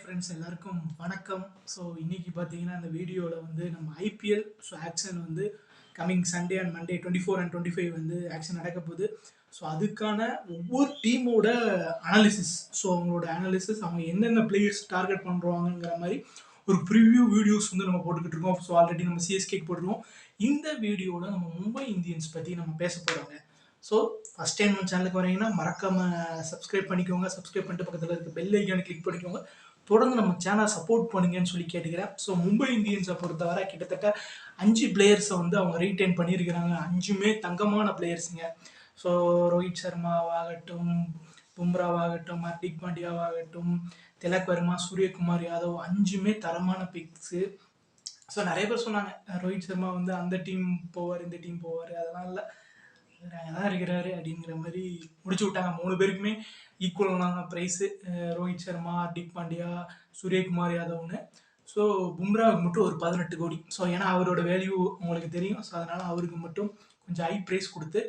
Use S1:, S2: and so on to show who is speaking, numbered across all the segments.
S1: Friends எல்லாருக்கும் வணக்கம். So இன்னைக்கு பார்த்தீங்கன்னா இந்த வீடியோவில் வந்து நம்ம ஐபிஎல் ஆக்ஷன் வந்து coming Sunday and Monday 24 and 25 வந்து ஆக்ஷன் நடக்க போகுது. ஸோ அதுக்கான ஒவ்வொரு டீமோட அனாலிசிஸ், ஸோ அவங்களோட அனாலிசிஸ், அவங்க என்னென்ன பிளேயர்ஸ் டார்கெட் பண்ணுறாங்கிற மாதிரி ஒரு ப்ரிவ்யூ வீடியோஸ் வந்து நம்ம போட்டுக்கிட்டு இருக்கோம். ஸோ ஆல்ரெடி நம்ம சிஎஸ்கேக்கு போட்டுருக்கோம். இந்த வீடியோவில் நம்ம மும்பை இந்தியன்ஸ் பற்றி நம்ம பேச போகிறோங்க. ஸோ ஃபஸ்ட் டைம் நம்ம சேனலுக்கு வரீங்கன்னா மறக்காமல் சப்ஸ்கிரைப் பண்ணிக்கோங்க. சப்ஸ்கிரைப் பண்ணிட்டு பக்கத்தில் இருக்க பெல் ஐக்கானை கிளிக் பண்ணிக்கோங்க. தொடர்ந்து நம்ம சேனலை சப்போர்ட் பண்ணுங்கன்னு சொல்லி கேட்டுக்கிறேன். ஸோ மும்பை இந்தியன்ஸை பொறுத்தவரை கிட்டத்தட்ட 5 பிளேயர்ஸை வந்து அவங்க ரீட்டைன் பண்ணியிருக்கிறாங்க. 5மே தங்கமான பிளேயர்ஸுங்க. ஸோ ரோஹித் சர்மாவாகட்டும், பும்ராவாகட்டும், ஹர்திக் பாண்டியாவாகட்டும், திலக் வர்மா, சூரியகுமார் யாதவ் 5மே தரமான பிக்ஸு. ஸோ நிறைய பேர் சொன்னாங்க ரோஹித் சர்மா வந்து அந்த டீம் போவார், இந்த டீம் போவார், அதெல்லாம் இல்லை, தான் இருக்கிறாரு அப்படிங்கிற மாதிரி முடிச்சு விட்டாங்க. 3 பேருக்குமே ஈக்குவலான ப்ரைஸு. ரோஹித் சர்மா, ஹர்திக் பாண்டியா, சூரியகுமார் யாதவ்னு. ஸோ பும்ராவுக்கு மட்டும் ஒரு 18 கோடி. ஸோ ஏன்னா அவரோட வேல்யூ உங்களுக்கு தெரியும். ஸோ அதனால் அவருக்கு மட்டும் கொஞ்சம் ஹை ப்ரைஸ் கொடுத்து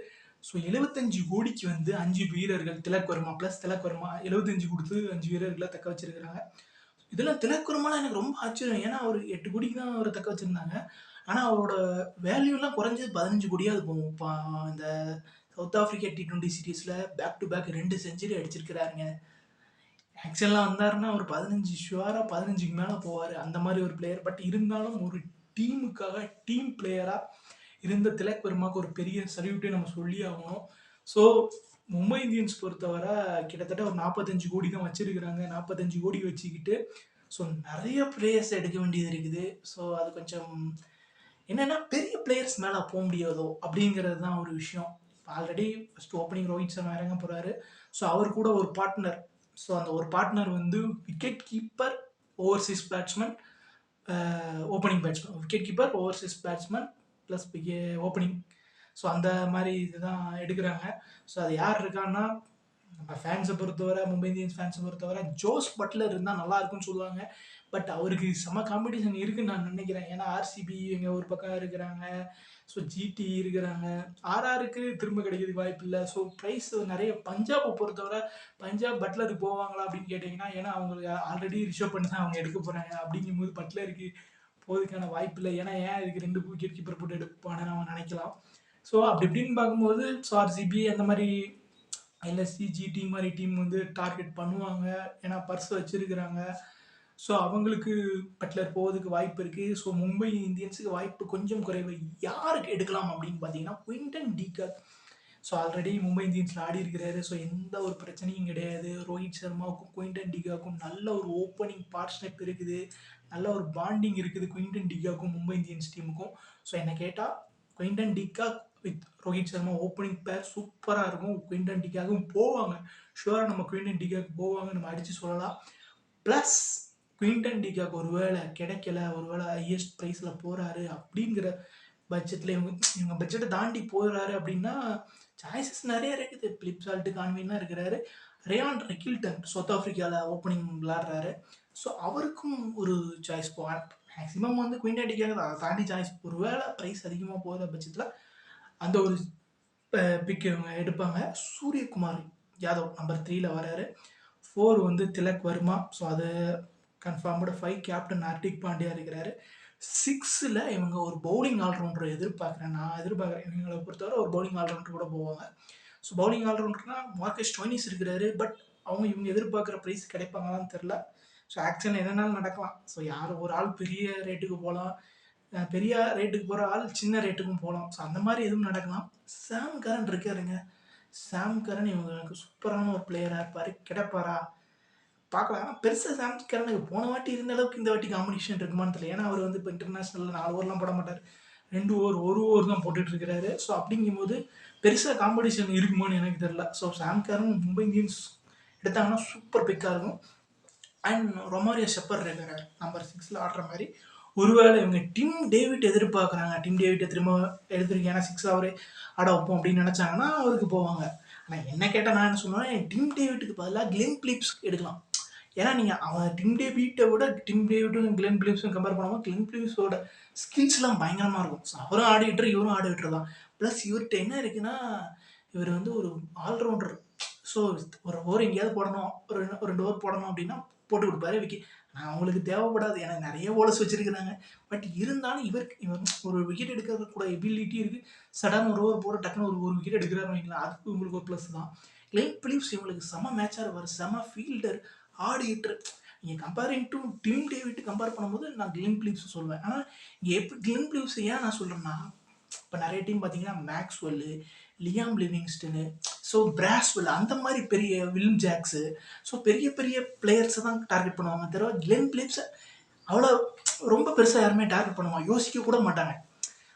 S1: ஸோ 75 கோடிக்கு வந்து 5 வீரர்கள், திலக் வர்மா ப்ளஸ் திலக் வர்மா 75 கொடுத்து 5 வீரர்களை தக்க வச்சிருக்கிறாங்க. இதெல்லாம் திலக் வர்மாலாம் எனக்கு ரொம்ப ஆச்சரியம். ஏன்னா அவர் 8 கோடிக்கு தான் அவரை தக்க வச்சிருந்தாங்க. ஆனால் அவரோட வேல்யூலாம் குறைஞ்சது 15 கோடியாவது போகும். இப்போ இந்த சவுத் ஆஃப்ரிக்கா T20 சீரீஸில் பேக் டு பேக் 2 செஞ்சுரி அடிச்சிருக்கிறாருங்க. ஆக்ஷன்லாம் வந்தாருன்னா ஒரு 15 ஷுவராக 15க்கு மேலே போவார். அந்த மாதிரி ஒரு பிளேயர். பட் இருந்தாலும் ஒரு டீமுக்காக டீம் பிளேயராக இருந்த திலக் வர்மாவுக்கு ஒரு பெரிய சல்யூட்டே நம்ம சொல்லி ஆகணும். ஸோ மும்பை இந்தியன்ஸ் பொறுத்தவரை கிட்டத்தட்ட ஒரு 45 கோடி தான் வச்சிருக்கிறாங்க. 45 கோடி வச்சுக்கிட்டு ஸோ நிறைய பிளேயர்ஸ் எடுக்க வேண்டியது இருக்குது. ஸோ அது கொஞ்சம் என்னன்னா பெரிய பிளேயர்ஸ் மேலே போக முடியாதோ அப்படிங்கிறது தான் ஒரு விஷயம். இப்போ already first opening Rohit Sharma இறங்க போகிறாரு. ஸோ அவர் கூட ஒரு பார்ட்னர். ஸோ அந்த ஒரு பார்ட்னர் வந்து wicket keeper, Overseas batsman, opening batsman, wicket keeper, Overseas batsman plus opening. So அந்த மாதிரி இதுதான் எடுக்கிறாங்க. ஸோ அது யார் இருக்கான்னா நம்ம ஃபேன்ஸை பொறுத்தவரை, மும்பை இந்தியன்ஸ் ஃபேன்ஸை பொறுத்தவரை ஜோஸ் பட்லர் இருந்தால் நல்லா இருக்குன்னு சொல்லுவாங்க. பட் அவருக்கு செம காம்படிஷன் இருக்குன்னு நான் நினைக்கிறேன். ஏன்னா ஆர்சிபி எங்கே ஒரு பக்கம் இருக்கிறாங்க, ஸோ ஜிடி இருக்கிறாங்க, ஆர்ஆருக்கு திரும்ப கிடைக்கிறதுக்கு வாய்ப்பு இல்லை. ஸோ ப்ரைஸ் நிறைய. பஞ்சாபை பொறுத்தவரை பஞ்சாப் பட்லருக்கு போவாங்களா அப்படின்னு கேட்டிங்கன்னா, ஏன்னா அவங்களுக்கு ஆல்ரெடி ரிஷப் பண்ணி தான் அவங்க எடுக்க போகிறாங்க. அப்படிங்கும்போது பட்லருக்கு போகிறதுக்கான வாய்ப்பு இல்லை. ஏன்னா ஏன் இதுக்கு 2 விக்கெட் கீப்பர் போட்டு எடுப்பான்னு நம்ம நினைக்கலாம். ஸோ அப்படி இப்படின்னு பார்க்கும்போது ஸோ ஆர்சிபி அந்த மாதிரி எல்எஸ்சி ஜிடி மாதிரி டீம் வந்து டார்கெட் பண்ணுவாங்க. ஏன்னா பர்ஸ் வச்சிருக்கிறாங்க. ஸோ அவங்களுக்கு பட்லர் போவதுக்கு வாய்ப்பு இருக்குது. ஸோ மும்பை இந்தியன்ஸுக்கு வாய்ப்பு கொஞ்சம் குறைவு. யாருக்கு எடுக்கலாம் அப்படின்னு பார்த்தீங்கன்னா Quinton de Kock. So already Mumbai இந்தியன்ஸில் ஆடி இருக்கிறாரு. ஸோ எந்த ஒரு பிரச்சனையும் கிடையாது. ரோஹித் சர்மாவுக்கும் குவிண்டன் டிகாக்கும் நல்ல ஒரு ஓப்பனிங் பார்ட்னர்ஷிப் இருக்குது. நல்ல ஒரு பாண்டிங் இருக்குது குவிண்டன் டிகாக்கும் மும்பை இந்தியன்ஸ் டீமுக்கும். ஸோ என்னை கேட்டால் Quinton de Kock with Rohit Sharma opening பேர் சூப்பராக இருக்கும். குவிண்டன் டிகாக்கும் போவாங்க. ஷுவராக நம்ம குவிண்டன் டிகாக் போவாங்க நம்ம அடித்து சொல்லலாம். ப்ளஸ் குவிண்டன் டிகாக் ஒரு வேளை கிடைக்கல, ஒரு வேளை ஹையஸ்ட் ப்ரைஸில் போகிறாரு அப்படிங்கிற பட்ஜெட்டில் இவங்க பட்ஜெட்டை தாண்டி போகிறாரு அப்படின்னா சாய்ஸஸ் நிறைய இருக்குது. பிலிப் சால்ட்டு கான்வீன்லாம் இருக்கிறாரு. ரேயான் ரெக்கில்டன் சவுத் ஆஃப்ரிக்காவில் ஓப்பனிங் விளாடுறாரு. ஸோ அவருக்கும் ஒரு சாய்ஸ் போவார். மேக்ஸிமம் வந்து குவிண்டன் டிகாக் அதை தாண்டி சாய்ஸ் ஒரு வேளை ப்ரைஸ் அதிகமாக போகிற பட்சத்தில் அந்த ஒரு பிக் இவங்க எடுப்பாங்க. சூரியகுமார் யாதவ் நம்பர் 3ல வராரு. 4 வந்து திலக் வர்மா. ஸோ அது கன்ஃபார்ம்டு. 5 கேப்டன் ஹர்திக் பாண்டியா இருக்கிறாரு. 6ல் இவங்க ஒரு பவுலிங் ஆல்ரவுண்டர் எதிர்பார்க்குறேன். நான் எதிர்பார்க்குறேன் இவங்களை பொறுத்தவரை ஒரு பவுலிங் ஆல்ரவுண்டர் கூட போவாங்க. ஸோ பவுலிங் ஆல்ரவுண்டர்னா மார்க்கஸ் ஸ்டோயினிஸ் இருக்கிறாரு. பட் இவங்க எதிர்பார்க்குற ப்ரைஸ் கிடைப்பாங்களான்னு தெரில. ஸோ ஆக்ஷன் என்னென்னாலும் நடக்கலாம். ஸோ யார் ஒரு ஆள் பெரிய ரேட்டுக்கு போகலாம், பெரிய ரேட்டுக்கு போகிற ஆள் சின்ன ரேட்டுக்கும் போகலாம். ஸோ அந்த மாதிரி எதுவும் நடக்கலாம். சாம் கரன் இருக்காருங்க. சாம் கரன் இவங்களுக்கு சூப்பரான ஒரு பிளேயராக இருப்பார். கிடைப்பாரா பார்க்கலாம். ஆனால் பெருசாக சாம் கரனுக்கு போன வாட்டி இருந்த அளவுக்கு இந்த வாட்டி காம்படிஷன் இருக்குமான்னு தெரியல. ஏன்னா அவர் வந்து இப்போ இன்டர்நேஷ்னலில் 4 ஓவர்லாம் போட மாட்டார். 2 ஓவர் 1 ஓவர் தான் போட்டுட்டு இருக்கிறாரு. ஸோ அப்படிங்கும்போது பெருசாக காம்படிஷன் இருக்குமான்னு எனக்கு தெரியல. ஸோ சாம் கரன் மும்பை இந்தியன்ஸ் எடுத்தாங்கன்னா சூப்பர் பிக்காக இருக்கும். அண்ட் ரொமாரியோ ஷெப்பர் இருக்கிறார் நம்பர் 6ல் ஆடுற மாதிரி. ஒருவேளை இவங்க டிம் டேவிட் எதிர்பார்க்குறாங்க. டிம் டேவிட்டை திரும்ப எடுத்துருக்கு, ஏன்னா 6 அவரே ஆட வைப்போம் அப்படின்னு நினச்சாங்கன்னா அவருக்கு போவாங்க. ஆனால் என்ன கேட்டால் நான் என்ன சொல்லுவேன், டிம் டேவிட்டுக்கு பதிலாக கிளென் பிலிப்ஸ் எடுக்கலாம். ஏன்னா நீங்கள் அவன் டிம் டேவிட்டை விட டிம் டேவிட்டும் கிளென் பிலிப்ஸும் கம்பேர் பண்ணும்போது கிளென் பிலிப்ஸோட ஸ்கில்ஸ்லாம் பயங்கரமாக இருக்கும். ஸோ அவரும் ஆடி விட்டுரு, இவரும் ஆடி விட்டுருதான். ப்ளஸ் இவர்கிட்ட என்ன இருக்குன்னா இவர் வந்து ஒரு ஆல்ரவுண்டர். ஸோ ஒரு ஓவர் எங்கேயாவது போடணும், ஒரு 2 ஓவர் போடணும் அப்படின்னா போட்டு கொடுப்பாரு நான் அவங்களுக்கு தேவைப்படாது, எனக்கு நிறைய போலர்ஸ் வச்சிருக்கிறாங்க. பட் இருந்தாலும் இவர் ஒரு விக்கெட் எடுக்கிறது கூட எபிலிட்டி இருக்கு. சடன் ஒரு ஓவர் போற டக்குன்னு ஒரு விக்கெட் எடுக்கிறாருன்னு வைங்களேன், அதுக்கு உங்களுக்கு ஒரு ப்ளஸ் தான். கிளென் பிலிப்ஸ் இவங்களுக்கு செம மேட்சாக இருப்பார், செம ஃபீல்டர், ஹார்ட் ஹிட்டர். நீங்கள் comparing to Tim David compare பண்ணும்போது நான் கிளென் பிலிப்ஸ் சொல்லுவேன். ஆனால் இங்கே எப்படி கிளென் பிலிப்ஸ் ஏன் நான் சொல்கிறேன்னா, இப்போ நிறைய டீம் பார்த்தீங்கன்னா Maxwell, Liam Livingstone, so Bracewell, அந்த மாதிரி பெரிய வில்லியம் ஜாக்ஸு, ஸோ பெரிய பெரிய பிளேயர்ஸை தான் டார்கெட் பண்ணுவாங்க தவிர கிளென் பிலிப்ஸை அவ்வளோ ரொம்ப பெருசாக யாருமே டார்கெட் பண்ணுவாங்க, யோசிக்க கூட மாட்டாங்க.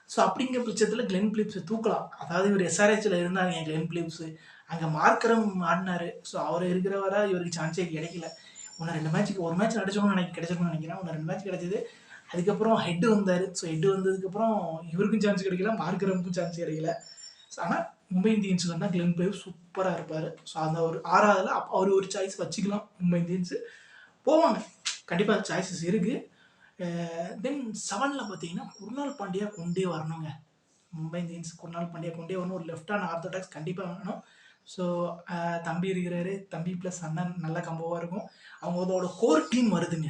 S1: ஸோ அப்படிங்கிற பட்சத்தில் கிளென் பிலிப்ஸை தூக்கலாம். அதாவது இவர் எஸ்ஆர்ஹெச்சில் இருந்தாருங்க கிளென் பிலிப்ஸு, அங்கே மார்க்கரம் ஆடினார். ஸோ அவர் இருக்கிற வர இவருக்கு சான்ஸே கிடைக்கல. ஒன்று 2 மேட்ச்சுக்கு, ஒரு மேட்ச் கிடைச்சிருக்கணும்னு நினைக்கிறேன், ஒன்று 2 மேட்ச் கிடைச்சது. அதுக்கப்புறம் ஹெட்டு வந்தார். ஸோ ஹெட்டு வந்ததுக்கப்புறம் இவருக்கும் சான்ஸ் கிடைக்கல, மார்க்கரமுக்கும் சான்ஸ் கிடைக்கல. ஸோ ஆனால் மும்பை இந்தியன்ஸுக்கு வந்தால் கிளென் பிலிப்ஸ் சூப்பராக இருப்பார். ஸோ அந்த ஒரு 6ஆவதில் அவர் ஒரு சாய்ஸ் வச்சுக்கலாம். மும்பை இந்தியன்ஸு போவாங்க, கண்டிப்பாக சாய்ஸஸ் இருக்குது. தென் 7ல் பார்த்தீங்கன்னா குர்னால் பாண்டியா கொண்டே வரணுங்க. மும்பை இந்தியன்ஸ் குர்னால் பாண்டியா கொண்டே வரணும். ஒரு லெஃப்ட் ஹேண்ட் ஆர்த்தோடாக்ஸ் கண்டிப்பாக வேணும். ஸோ தம்பி இருக்கிறாரு, தம்பி ப்ளஸ் அண்ணன் நல்ல கம்போவாக இருக்கும். அவங்களோட கோர் டீம் வருதுங்க.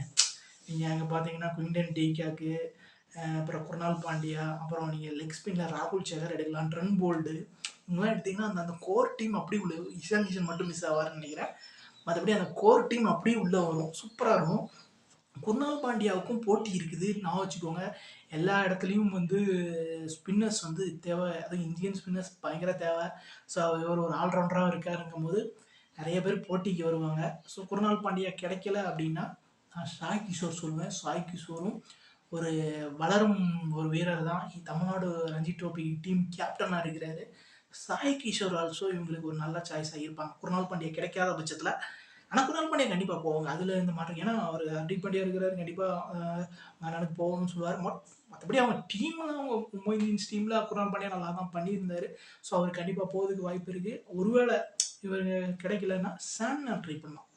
S1: நீங்கள் அங்கே பார்த்தீங்கன்னா குவிண்டன் டீகாக்கு, அப்புறம் குர்னால் பாண்டியா, அப்புறம் நீங்கள் லெக் ஸ்பின்னில் ராகுல் சேகர் எடுக்கலாம், ட்ரென் போல்டு, இவங்களாம் எடுத்திங்கன்னா அந்த கோர் டீம் அப்படி உள்ள, இஷான் கிஷன் மட்டும் மிஸ் ஆவார்னு நினைக்கிறேன். மற்றபடி அந்த கோர் டீம் அப்படியே உள்ளே வரும், சூப்பராக இருக்கும். குர்னால் பாண்டியாவுக்கும் போட்டி இருக்குது நான் வச்சுக்கோங்க. எல்லா இடத்துலையும் வந்து ஸ்பின்னர்ஸ் வந்து தேவை, அதுவும் இந்தியன் ஸ்பின்னர்ஸ் பயங்கர தேவை. ஸோ இவர் ஒரு ஆல்ரவுண்டராக இருக்காருங்கும் போது நிறைய பேர் போட்டிக்கு வருவாங்க. ஸோ குர்னால் பாண்டியா கிடைக்கல அப்படின்னா நான் சாய் கிஷோர் சொல்லுவேன். சாய் கிஷோரும் ஒரு வளரும் ஒரு வீரர் தான், தமிழ்நாடு ரஞ்சி ட்ரோபி டீம் கேப்டனாக இருக்கிறாரு. சாய் கிஷோர் ஆல்சோ இவங்களுக்கு ஒரு நல்ல சாய்ஸாக இருப்பாங்க குர்னால் பாண்டியா கிடைக்காத பட்சத்தில். ஆனால் குர்னால் பாண்டியா கண்டிப்பாக போவாங்க, அதில் இந்த மாற்றம். ஏன்னா அவர் ஹர்திக் பாண்டியா இருக்கிறாரு, கண்டிப்பாக எனக்கு போகணும்னு சொல்லுவார். மற்றபடி அவங்க டீமில், அவங்க மும்பை இந்தியன்ஸ் டீமில் குர்னால் பாண்டியா நல்லா தான் பண்ணியிருந்தார். ஸோ அவர் கண்டிப்பாக போகிறதுக்கு வாய்ப்பு இருக்குது. ஒருவேளை இவர் கிடைக்கலன்னா சான்னர் ட்ரை பண்ணலாம்,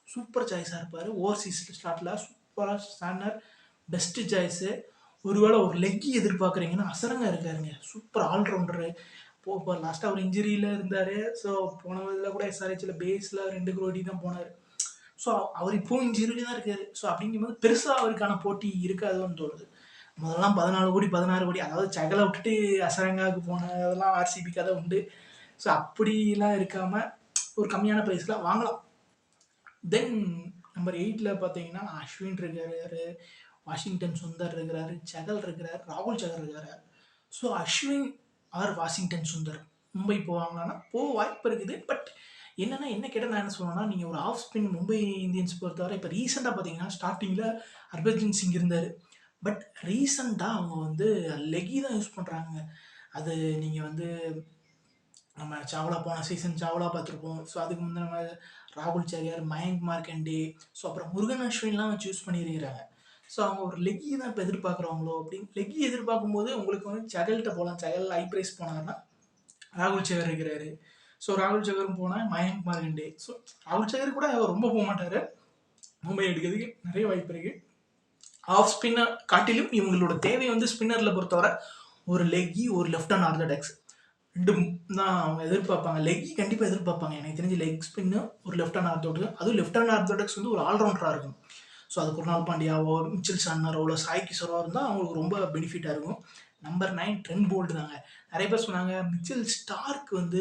S1: சூப்பர் சாய்ஸாக இருப்பார். ஓவர்சீஸ் ஸ்லாட்டில் சூப்பராக சான்னர் பெஸ்ட்டு சாய்ஸு. ஒருவேளை ஒரு லெக்கி எதிர்பார்க்குறீங்கன்னா அசரங்க இருக்காருங்க, சூப்பர் ஆல்ரவுண்டரு. இப்போ லாஸ்ட்டாக அவர் இன்ஜுரியில் இருந்தார். ஸோ போன இதில் கூட எஸ்ஆர்ஹெச்சில் பேஸில் 2 கோடி தான் போனார். ஸோ அவர் இப்போவும் இன்ஜுரியில் தான் இருக்கார். ஸோ அப்படிங்கும்போது பெருசாக அவருக்கான போட்டி இருக்காதுன்னு தோணுது. முதல்லாம் 14 கோடி 16 கோடி, அதாவது சகலை விட்டுட்டு அசரங்காவுக்கு போனதெல்லாம் ஆர்சிபி கதை உண்டு. ஸோ அப்படிலாம் இருக்காமல் ஒரு கம்மியான ப்ரைஸில் வாங்கலாம். தென் நம்பர் 8ல் பார்த்தீங்கன்னா அஸ்வின் இருக்காரு, வாஷிங்டன் சுந்தர் இருக்கிறாரு, சகல் இருக்கிறார், ராகுல் சகர் இருக்கிறார். ஸோ அஸ்வின் ஆர் வாஷிங்டன் சுந்தர் மும்பை போவாங்களான்னா போக வாய்ப்பு இருக்குது. பட் என்னென்னா என்ன கேட்டால் நான் என்ன சொல்லுவேன்னா, நீங்கள் ஒரு ஆஃப் ஸ்பின் மும்பை இந்தியன்ஸ் பொறுத்தவரை இப்போ ரீசெண்டாக பார்த்தீங்கன்னா ஸ்டார்டிங்கில் ஹர்பஜன் சிங் இருந்தார். பட் ரீசெண்டாக அவங்க வந்து லெக்கி தான் யூஸ் பண்ணுறாங்க. அது நீங்கள் வந்து நம்ம சாவ்லா போன சீசன் சாவ்லா பார்த்துருப்போம். ஸோ அதுக்கு முந்தைய நம்ம ராகுல் சகர், மயங்க் மார்க்கண்டே, ஸோ அப்புறம் முருகன் அஸ்வின்லாம் வச்சு யூஸ் பண்ணியிருக்கிறாங்க. ஸோ அவங்க ஒரு லெக்கி தான் இப்போ எதிர்பார்க்குறவங்களோ அப்படின்னு. லெக்கி எதிர்பார்க்கும்போது உங்களுக்கு வந்து சகல்கிட்ட போகலாம். சகல் ஹை ப்ரைஸ் போனாருன்னா ராகுல் சகர் இருக்கிறாரு. ஸோ ராகுல் சகரும் போனால் மயங்க் மார்க்கண்டே. ஸோ ராகுல் சகர் கூட ரொம்ப போக மாட்டார், மும்பை எடுக்கிறதுக்கு நிறைய வாய்ப்பு இருக்குது. ஆஃப் ஸ்பின்னர் காட்டிலும் இவங்களோட தேவை வந்து ஸ்பின்னரில் பொறுத்தவரை ஒரு லெக்கி, ஒரு லெஃப்ட் ஹேண்ட் ஆர்த்தடாக்ஸ் 2 தான் அவங்க எதிர்பார்ப்பாங்க. லெக்கி கண்டிப்பாக எதிர்பார்ப்பாங்க. எனக்கு தெரிஞ்சு லெக் ஸ்பின்னு, ஒரு லெஃப்ட் ஹேண்ட் ஆர்த்தடாக்ஸ், அதுவும் லெஃப்ட் ஹேண்ட் ஆர்த்தடாக்ஸ் வந்து ஒரு ஆல்ரவுண்டராக இருக்கும். ஸோ அது குர்னால் பாண்டியாவோ, மிச்சல் சார்னரோ, இல்லை சாய் கிஷோரோ இருந்தால் அவங்களுக்கு ரொம்ப பெனிஃபிட்டாக இருக்கும். நம்பர் 9 ட்ரென் போல்டு தாங்க. நிறைய பேர் சொன்னாங்க மிச்சல் ஸ்டார்க் வந்து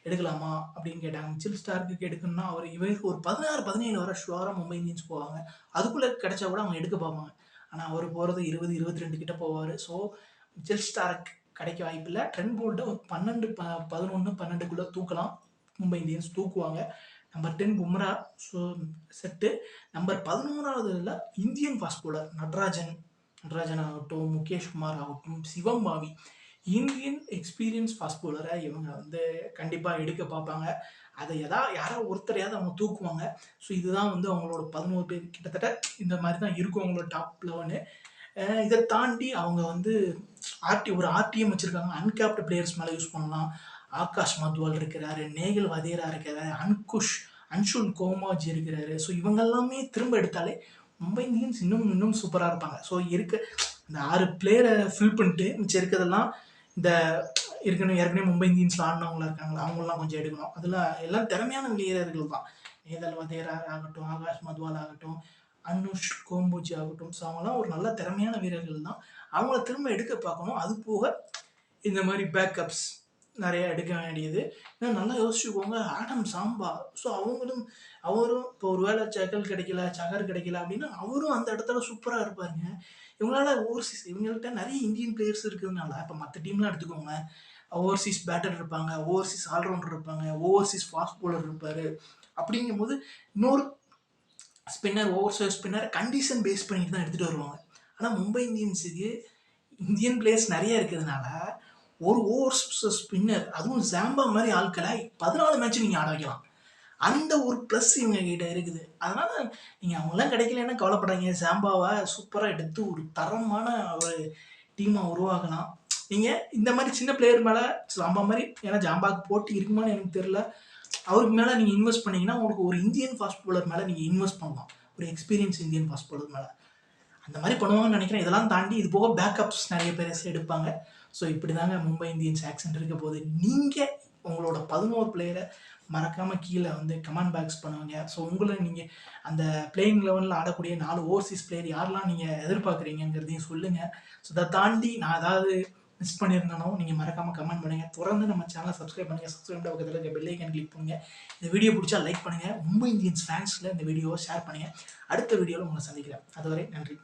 S1: எடுக்கலாமா அப்படின்னு கேட்டாங்க. மிச்சல் ஸ்டார்க்கு எடுக்கணும்னா இவருக்கு ஒரு 16-17 வரை ஷுவராக மும்பை இந்தியன்ஸ் போவாங்க. அதுக்குள்ளே கிடைச்சா கூட அவங்க எடுக்க பார்ப்பாங்க. ஆனால் அவர் போகிறது 20-22 கிட்ட போவார். ஸோ மிச்சல் ஸ்டார்க் கிடைக்க வாய்ப்பில்லை. ட்ரென் போல்ட்டை ஒரு 11-12க்குள்ளே தூக்கலாம், மும்பை இந்தியன்ஸ் தூக்குவாங்க. Number 10 Bumrah, so set. Number 11ஆவதுல இந்தியன் ஃபாஸ்ட் போலர் நடராஜன் ஆகட்டும், முகேஷ் குமார் ஆகட்டும், சிவம் பாவி, இந்தியன் எக்ஸ்பீரியன்ஸ் ஃபாஸ்ட் போலரை இவங்க வந்து கண்டிப்பாக எடுக்க பார்ப்பாங்க. அதை யாரோ ஒருத்தரையாவது அவங்க தூக்குவாங்க. ஸோ இதுதான் வந்து அவங்களோட 11 பேர் கிட்டத்தட்ட இந்த மாதிரி தான் இருக்கும் அவங்களோட டாப் 11. இதை தாண்டி அவங்க வந்து ஒரு ஆர்டிஎம் வச்சுருக்காங்க. அன்கேப்டு பிளேயர்ஸ் மேலே யூஸ் பண்ணலாம். ஆகாஷ் மத்வால் இருக்கிறாரு, நேகல் வதேரா இருக்கிறாரு, அன்ஷுல் கோமாஜி இருக்கிறாரு. ஸோ இவங்க எல்லாமே திரும்ப எடுத்தாலே மும்பை இந்தியன்ஸ் இன்னும் சூப்பராக இருப்பாங்க. ஸோ இந்த 6 பிளேயரை ஃபில் பண்ணிட்டு மிச்சம் இருக்கிறதெல்லாம் இந்த ஏற்கனவே மும்பை இந்தியன்ஸில் ஆடினவங்களாம் இருக்காங்களா, அவங்களாம் கொஞ்சம் எடுக்கணும். அதில் எல்லாம் திறமையான வீரர்கள் தான். ஏதல் வதேரா ஆகட்டும், ஆகாஷ் மத்வால் ஆகட்டும், அனுஷ் கோம்பூஜி ஆகட்டும். ஸோ அவங்கலாம் ஒரு நல்ல திறமையான வீரர்கள் தான். அவங்கள திரும்ப எடுக்க பார்க்கணும். அது போக இந்த மாதிரி பேக்கப்ஸ் நிறைய எடுக்க வேண்டியது. ஏன்னா நல்லா யோசிச்சுக்கோங்க, ஆடம் சாம்பா. ஸோ அவரும் இப்போ ஒரு வேளை சகல் கிடைக்கல, சகர் கிடைக்கல அப்படின்னா அவரும் அந்த இடத்துல சூப்பராக இருப்பாருங்க. இவங்களால ஓவர்சீஸ் இவங்கள்ட்ட நிறைய இந்தியன் பிளேயர்ஸ் இருக்கிறதுனால இப்போ மற்ற டீம்லாம் எடுத்துக்கோங்க, ஓவர்சீஸ் பேட்டர் இருப்பாங்க, ஓவர்சீஸ் ஆல்ரவுண்டர் இருப்பாங்க, ஓவர்சீஸ் ஃபாஸ்ட் பவுலர் இருப்பார். அப்படிங்கும்போது இன்னொரு spinner, overseas spinner condition base பண்ணிட்டு தான் எடுத்துகிட்டு வருவாங்க. ஆனால் மும்பை இந்தியன்ஸுக்கு இந்தியன் பிளேயர்ஸ் நிறைய இருக்கிறதுனால ஒரு ஓவர் ஸ்பின்னர், அதுவும் ஜாம்பா மாதிரி ஆட்களை 14 மேட்ச் நீங்கள் ஆட வைக்கலாம். அந்த ஒரு ப்ளஸ் இவங்க கிட்ட இருக்குது. அதனால நீங்கள் அவங்களாம் கிடைக்கலன்னா கவலைப்படாதீங்க. ஜாம்பாவை சூப்பராக எடுத்து ஒரு தரமான ஒரு டீமாக உருவாக்கலாம். நீங்கள் இந்த மாதிரி சின்ன பிளேயர் மேலே ஜாம்பா மாதிரி, ஏன்னா ஜாம்பாவுக்கு போட்டி இருக்குமான்னு எனக்கு தெரியல, அவருக்கு மேலே நீங்கள் இன்வெஸ்ட் பண்ணீங்கன்னா உங்களுக்கு ஒரு இந்தியன் ஃபாஸ்ட் பவுலர் மேலே நீங்கள் இன்வெஸ்ட் பண்ணலாம். ஒரு எக்ஸ்பீரியன்ஸ் இந்தியன் ஃபாஸ்ட் பவுலர் மேலே அந்த மாதிரி பண்ணுவாங்கன்னு நினைக்கிறேன். இதெல்லாம் தாண்டி இது போக பேக்கப்ஸ் நிறைய பேர் எடுப்பாங்க. ஸோ இப்படி தாங்க மும்பை இந்தியன்ஸ் ஆக்சன் இருக்க போது. நீங்கள் உங்களோட 11 பிளேயரை மறக்காமல் கீழே வந்து கமெண்ட் பாக்ஸ் பண்ணுவீங்க. ஸோ உங்களை நீங்கள் அந்த பிளேயிங் லெவலில் ஆடக்கூடிய 4 ஓவர்சீஸ் பிளேயர் யாரெல்லாம் நீங்கள் எதிர்பார்க்குறீங்கிறதையும் சொல்லுங்கள். ஸோ இதை தாண்டி நான் ஏதாவது மிஸ் பண்ணியிருந்தாலும் நீங்கள் மறக்காமல் கமெண்ட் பண்ணுங்கள். தொடர்ந்து நம்ம சேனலை சப்ஸ்கிரைப் பண்ணுங்கள். சப்ஸ்கிரைப் பக்கத்தில் இருக்க பெல் ஐக்கன் கிளிக் பண்ணுங்கள். இந்த வீடியோ பிடிச்சா லைக் பண்ணுங்கள். மும்பை இந்தியன்ஸ் ஃபேன்ஸில் இந்த வீடியோவை ஷேர் பண்ணுங்கள். அடுத்த வீடியோவில் உங்களை சந்திக்கிறேன். அதுவரை நன்றி.